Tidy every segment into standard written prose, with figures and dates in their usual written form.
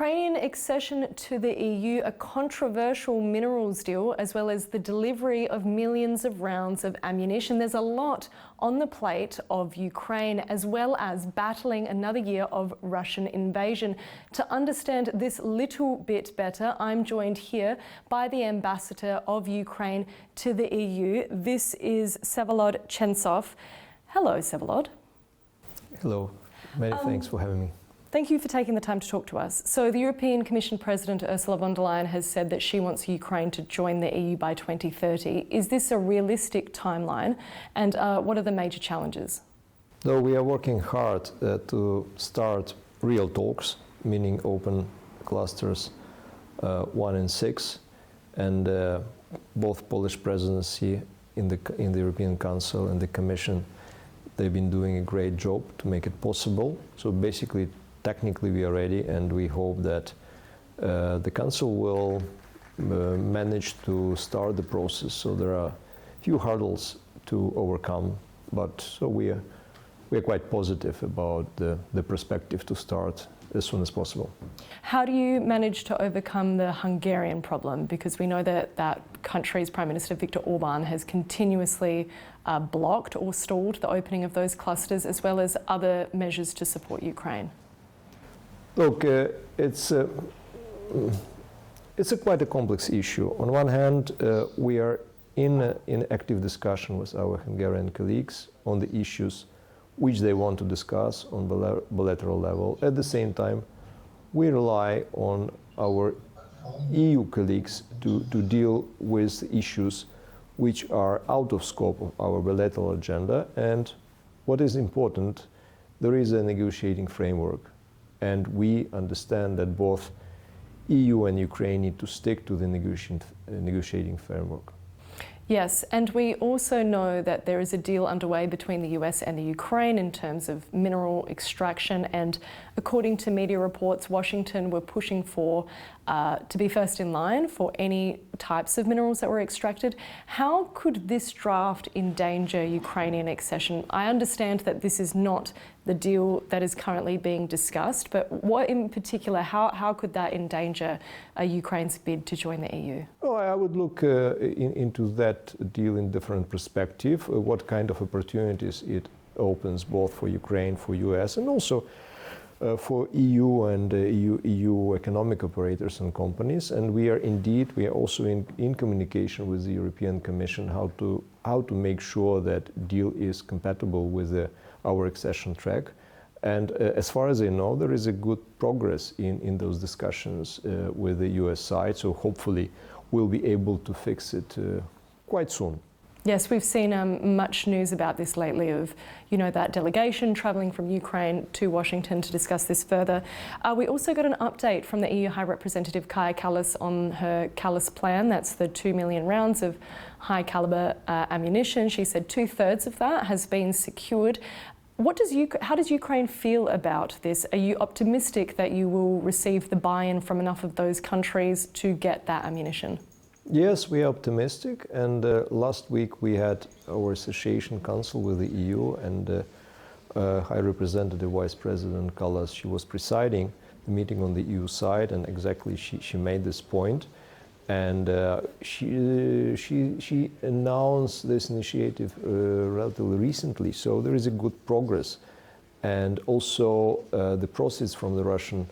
Ukrainian accession to the EU, a controversial minerals deal, as well as the delivery of millions of rounds of ammunition. There's a lot on the plate of Ukraine, as well as battling another year of Russian invasion. To understand this little bit better, I'm joined here by the Ambassador of Ukraine to the EU. This is Vsevolod Chentsov. Hello, Vsevolod. Hello. Many thanks for having me. Thank you for taking the time to talk to us. So the European Commission President Ursula von der Leyen has said that she wants Ukraine to join the EU by 2030. Is this a realistic timeline? And what are the major challenges? No, we are working hard to start real talks, meaning open clusters 1 and 6. And both Polish presidency in the European Council and the Commission, they've been doing a great job to make it possible. So basically, technically we are ready, and we hope that the Council will manage to start the process. So there are a few hurdles to overcome, but so we are quite positive about the perspective to start as soon as possible. How do you manage to overcome the Hungarian problem? Because we know that that country's Prime Minister Viktor Orban has continuously blocked or stalled the opening of those clusters, as well as other measures to support Ukraine. Look, it's quite a complex issue. On one hand, we are in active discussion with our Hungarian colleagues on the issues which they want to discuss on bilateral level. At the same time, we rely on our EU colleagues to deal with issues which are out of scope of our bilateral agenda. And what is important, there is a negotiating framework. And we understand that both EU and Ukraine need to stick to the negotiating framework. Yes, and we also know that there is a deal underway between the US and the Ukraine in terms of mineral extraction, and according to media reports, Washington were pushing for to be first in line for any types of minerals that were extracted. How could this draft endanger Ukrainian accession? I understand that this is not the deal that is currently being discussed, but what in particular, how could that endanger Ukraine's bid to join the EU? Well, I would look into that deal in different perspective, what kind of opportunities it opens both for Ukraine, for US, and also for EU and EU economic operators and companies. And we are also in communication with the European Commission how to make sure that deal is compatible with our accession track. And as far as I know, there is a good progress in those discussions with the US side. So hopefully we'll be able to fix it quite soon. Yes, we've seen much news about this lately of, that delegation travelling from Ukraine to Washington to discuss this further. We also got an update from the EU High Representative Callus on her Callus plan. That's the 2 million rounds of high caliber ammunition. She said 2/3 of that has been secured. How does Ukraine feel about this? Are you optimistic that you will receive the buy-in from enough of those countries to get that ammunition? Yes, we are optimistic, and last week we had our Association Council with the EU, and High Representative Vice President Callus, she was presiding the meeting on the EU side, and exactly she made this point, and she announced this initiative relatively recently, so there is a good progress, and also the proceeds from the Russian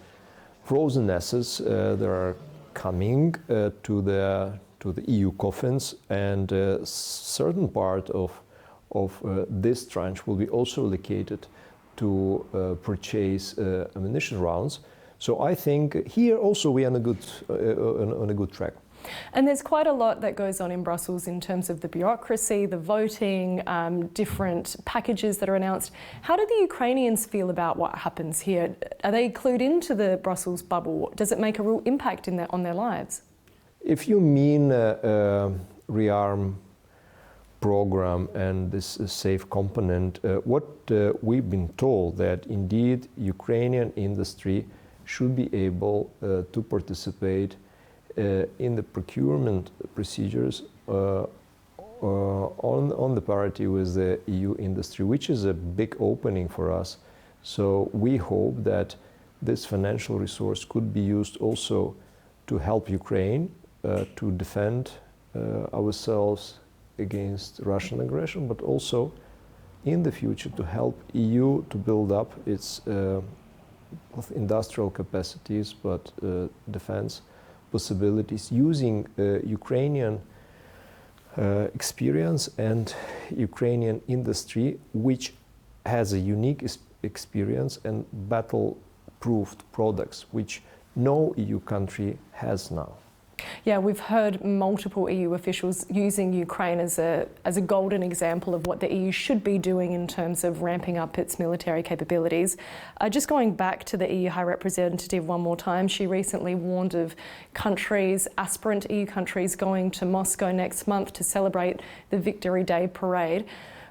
frozen assets, there are coming to the EU coffins, and a certain part of this tranche will be also allocated to purchase ammunition rounds. So I think here also we are on a good track. And there's quite a lot that goes on in Brussels in terms of the bureaucracy, the voting, different packages that are announced. How do the Ukrainians feel about what happens here? Are they clued into the Brussels bubble? Does it make a real impact on their lives? If you mean rearm program and this safe component, what we've been told that indeed Ukrainian industry should be able to participate in the procurement procedures on the parity with the EU industry, which is a big opening for us. So we hope that this financial resource could be used also to help Ukraine to defend ourselves against Russian aggression, but also in the future to help EU to build up its both industrial capacities but defense possibilities using Ukrainian experience and Ukrainian industry, which has a unique experience and battle-proofed products, which no EU country has now. Yeah, we've heard multiple EU officials using Ukraine as a golden example of what the EU should be doing in terms of ramping up its military capabilities. Just going back to the EU High Representative one more time, she recently warned of countries, aspirant EU countries, going to Moscow next month to celebrate the Victory Day parade.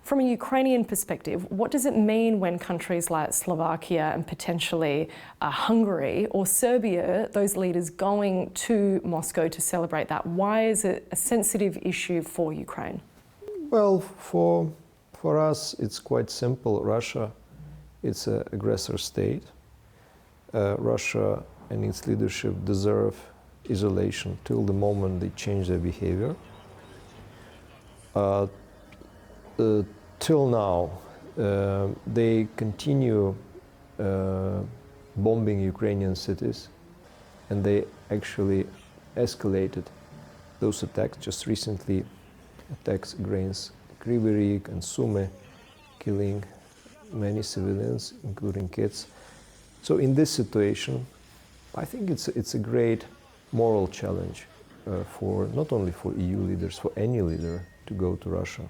From a Ukrainian perspective, what does it mean when countries like Slovakia and potentially Hungary or Serbia, those leaders going to Moscow to celebrate that? Why is it a sensitive issue for Ukraine? Well, for us, it's quite simple. Russia, it's an aggressor state. Russia and its leadership deserve isolation till the moment they change their behavior. Till now, they continue bombing Ukrainian cities, and they actually escalated those attacks. Just recently, attacks against Kryvyi Rih and Sumy, killing many civilians, including kids. So in this situation, I think it's a great moral challenge for not only for EU leaders, for any leader to go to Russia.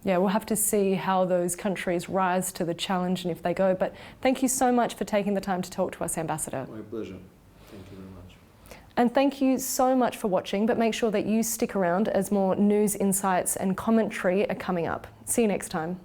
Yeah, we'll have to see how those countries rise to the challenge and if they go. But thank you so much for taking the time to talk to us, Ambassador. My pleasure. Thank you very much. And thank you so much for watching, but make sure that you stick around as more news, insights and commentary are coming up. See you next time.